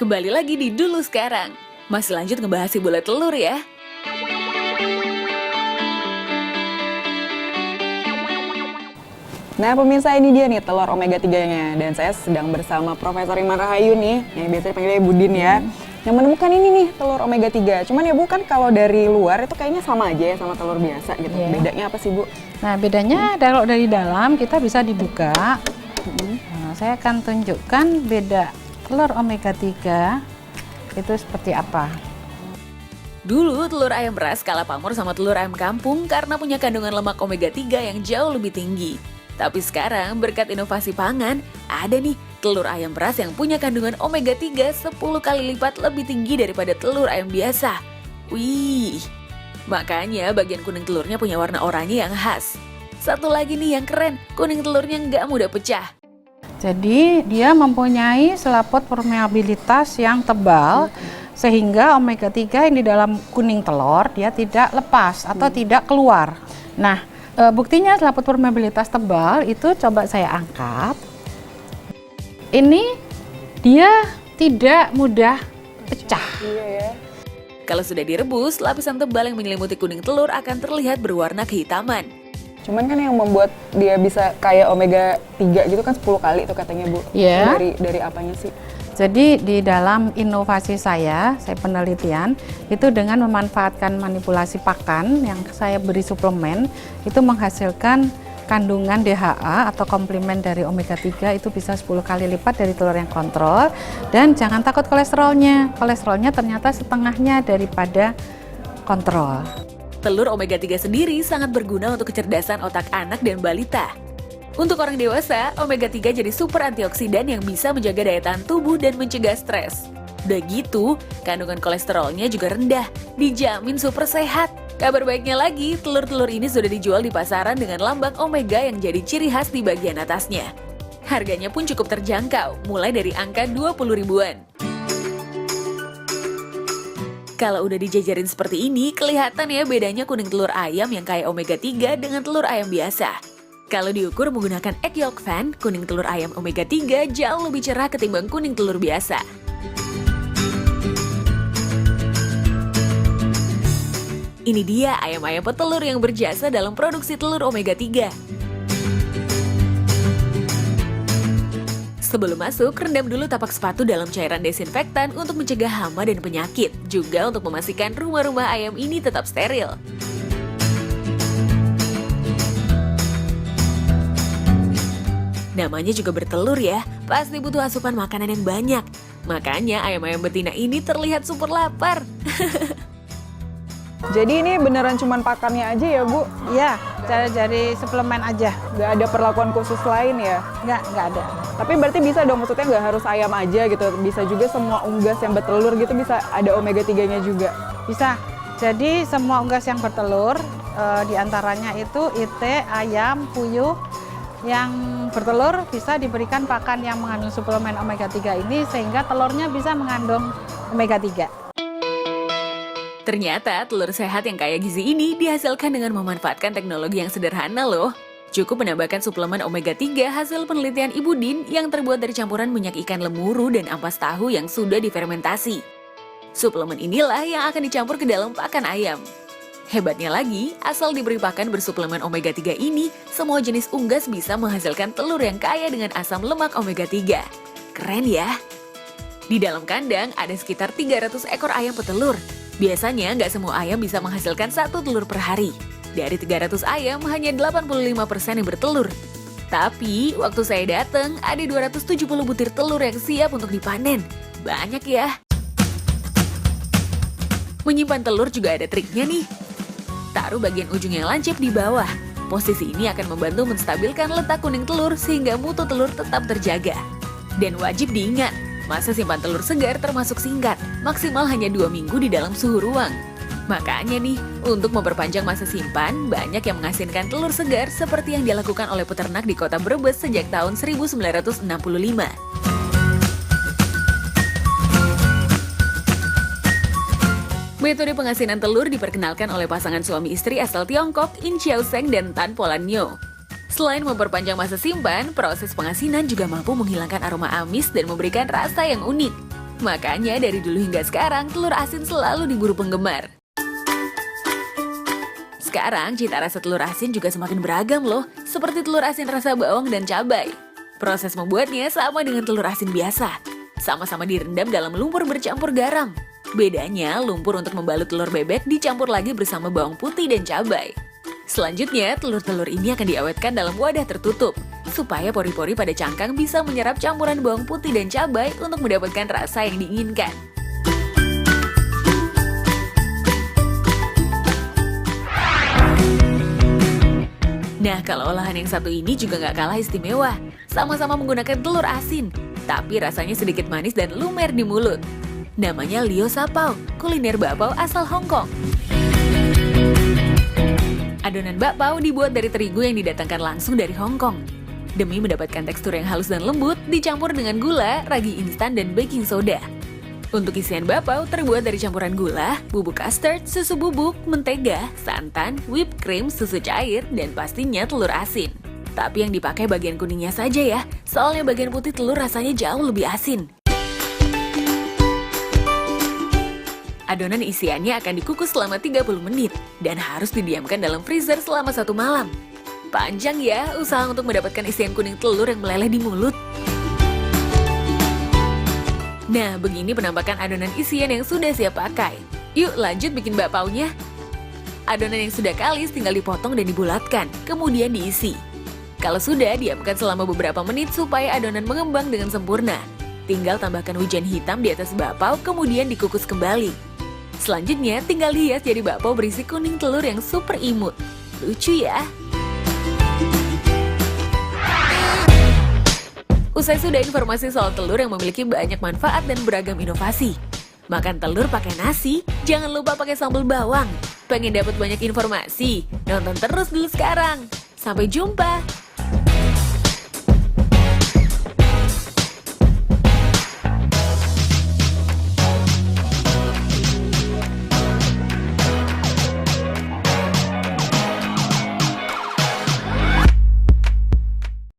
Kembali lagi di Dulu Sekarang. Masih lanjut ngebahas si bola telur ya. Nah pemirsa, ini dia nih telur omega 3-nya. Dan saya sedang bersama Profesor Iman Rahayu nih, yang biasanya panggilnya Budin ya, yang menemukan ini nih telur omega 3. Cuman ya Bu, kan kalau dari luar itu kayaknya sama aja ya sama telur biasa gitu. Bedanya apa sih Bu? Nah bedanya kalau dari dalam kita bisa dibuka. Nah, saya akan tunjukkan beda telur omega 3 itu seperti apa. Dulu telur ayam beras kalah pamor sama telur ayam kampung karena punya kandungan lemak omega 3 yang jauh lebih tinggi. Tapi sekarang berkat inovasi pangan, ada nih telur ayam beras yang punya kandungan omega 3 10 kali lipat lebih tinggi daripada telur ayam biasa. Wih, makanya bagian kuning telurnya punya warna oranye yang khas. Satu lagi nih yang keren, kuning telurnya nggak mudah pecah. Jadi dia mempunyai selaput permeabilitas yang tebal sehingga omega 3 yang di dalam kuning telur dia tidak lepas atau tidak keluar. Nah, buktinya selaput permeabilitas tebal itu coba saya angkat. Ini dia tidak mudah pecah. Iya ya. Kalau sudah direbus, lapisan tebal yang menyelimuti kuning telur akan terlihat berwarna kehitaman. Cuman kan yang membuat dia bisa kayak omega 3 gitu kan 10 kali tuh katanya Bu. Iya. Dari apanya sih? Jadi di dalam inovasi saya penelitian itu dengan memanfaatkan manipulasi pakan yang saya beri suplemen itu menghasilkan kandungan DHA atau komplement dari omega 3 itu bisa 10 kali lipat dari telur yang kontrol. Dan jangan takut kolesterolnya. Kolesterolnya ternyata setengahnya daripada kontrol. Telur omega 3 sendiri sangat berguna untuk kecerdasan otak anak dan balita. Untuk orang dewasa, omega 3 jadi super antioksidan yang bisa menjaga daya tahan tubuh dan mencegah stres. Udah gitu, kandungan kolesterolnya juga rendah, dijamin super sehat. Kabar baiknya lagi, telur-telur ini sudah dijual di pasaran dengan lambang omega yang jadi ciri khas di bagian atasnya. Harganya pun cukup terjangkau, mulai dari angka 20 ribuan. Kalau udah dijajarin seperti ini, kelihatan ya bedanya kuning telur ayam yang kaya omega 3 dengan telur ayam biasa. Kalau diukur menggunakan egg yolk fan, kuning telur ayam omega 3 jauh lebih cerah ketimbang kuning telur biasa. Ini dia ayam-ayam petelur yang berjasa dalam produksi telur omega 3. Sebelum masuk, rendam dulu tapak sepatu dalam cairan desinfektan untuk mencegah hama dan penyakit, juga untuk memastikan rumah-rumah ayam ini tetap steril. Namanya juga bertelur ya, pasti butuh asupan makanan yang banyak. Makanya ayam-ayam betina ini terlihat super lapar. Jadi ini beneran cuman pakannya aja ya Bu? Iya, dari suplemen aja. Nggak ada perlakuan khusus lain ya? Nggak ada. Tapi berarti bisa dong, maksudnya nggak harus ayam aja gitu, bisa juga semua unggas yang bertelur gitu bisa ada omega 3-nya juga? Bisa. Jadi semua unggas yang bertelur, diantaranya itu itik, ayam, puyuh, yang bertelur bisa diberikan pakan yang mengandung suplemen omega 3 ini sehingga telurnya bisa mengandung omega 3. Ternyata telur sehat yang kaya gizi ini dihasilkan dengan memanfaatkan teknologi yang sederhana loh. Cukup menambahkan suplemen omega 3 hasil penelitian Ibu Din yang terbuat dari campuran minyak ikan lemuru dan ampas tahu yang sudah difermentasi. Suplemen inilah yang akan dicampur ke dalam pakan ayam. Hebatnya lagi, asal diberi pakan bersuplemen omega 3 ini, semua jenis unggas bisa menghasilkan telur yang kaya dengan asam lemak omega 3. Keren ya? Di dalam kandang ada sekitar 300 ekor ayam petelur. Biasanya nggak semua ayam bisa menghasilkan 1 telur per hari. Dari 300 ayam, hanya 85% yang bertelur. Tapi, waktu saya datang, ada 270 butir telur yang siap untuk dipanen. Banyak ya. Menyimpan telur juga ada triknya nih. Taruh bagian ujung yang lancip di bawah. Posisi ini akan membantu menstabilkan letak kuning telur sehingga mutu telur tetap terjaga. Dan wajib diingat, masa simpan telur segar termasuk singkat, maksimal hanya 2 minggu di dalam suhu ruang. Makanya nih, untuk memperpanjang masa simpan, banyak yang mengasinkan telur segar seperti yang dilakukan oleh peternak di kota Brebes sejak tahun 1965. Metode pengasinan telur diperkenalkan oleh pasangan suami istri asal Tiongkok, In Xiao Seng dan Tan Polan Nyo. Selain memperpanjang masa simpan, proses pengasinan juga mampu menghilangkan aroma amis dan memberikan rasa yang unik. Makanya dari dulu hingga sekarang, telur asin selalu diburu penggemar. Sekarang, cita rasa telur asin juga semakin beragam loh, seperti telur asin rasa bawang dan cabai. Proses membuatnya sama dengan telur asin biasa. Sama-sama direndam dalam lumpur bercampur garam. Bedanya, lumpur untuk membalut telur bebek dicampur lagi bersama bawang putih dan cabai. Selanjutnya, telur-telur ini akan diawetkan dalam wadah tertutup, supaya pori-pori pada cangkang bisa menyerap campuran bawang putih dan cabai untuk mendapatkan rasa yang diinginkan. Nah, kalau olahan yang satu ini juga nggak kalah istimewa. Sama-sama menggunakan telur asin, tapi rasanya sedikit manis dan lumer di mulut. Namanya Liu Sapau, kuliner bakpao asal Hong Kong. Adonan bakpao dibuat dari terigu yang didatangkan langsung dari Hong Kong. Demi mendapatkan tekstur yang halus dan lembut, dicampur dengan gula, ragi instan, dan baking soda. Untuk isian bakpao terbuat dari campuran gula, bubuk custard, susu bubuk, mentega, santan, whipped cream, susu cair, dan pastinya telur asin. Tapi yang dipakai bagian kuningnya saja ya, soalnya bagian putih telur rasanya jauh lebih asin. Adonan isiannya akan dikukus selama 30 menit dan harus didiamkan dalam freezer selama 1 malam. Panjang ya usaha untuk mendapatkan isian kuning telur yang meleleh di mulut. Nah, begini penampakan adonan isian yang sudah siap pakai. Yuk lanjut bikin bakpaonya. Adonan yang sudah kalis tinggal dipotong dan dibulatkan, kemudian diisi. Kalau sudah, diamkan selama beberapa menit supaya adonan mengembang dengan sempurna. Tinggal tambahkan wijen hitam di atas bakpao, kemudian dikukus kembali. Selanjutnya, tinggal hias jadi bakpao berisi kuning telur yang super imut. Lucu ya? Usai sudah informasi soal telur yang memiliki banyak manfaat dan beragam inovasi. Makan telur pakai nasi, jangan lupa pakai sambal bawang. Pengen dapat banyak informasi? Nonton terus dulu sekarang. Sampai jumpa!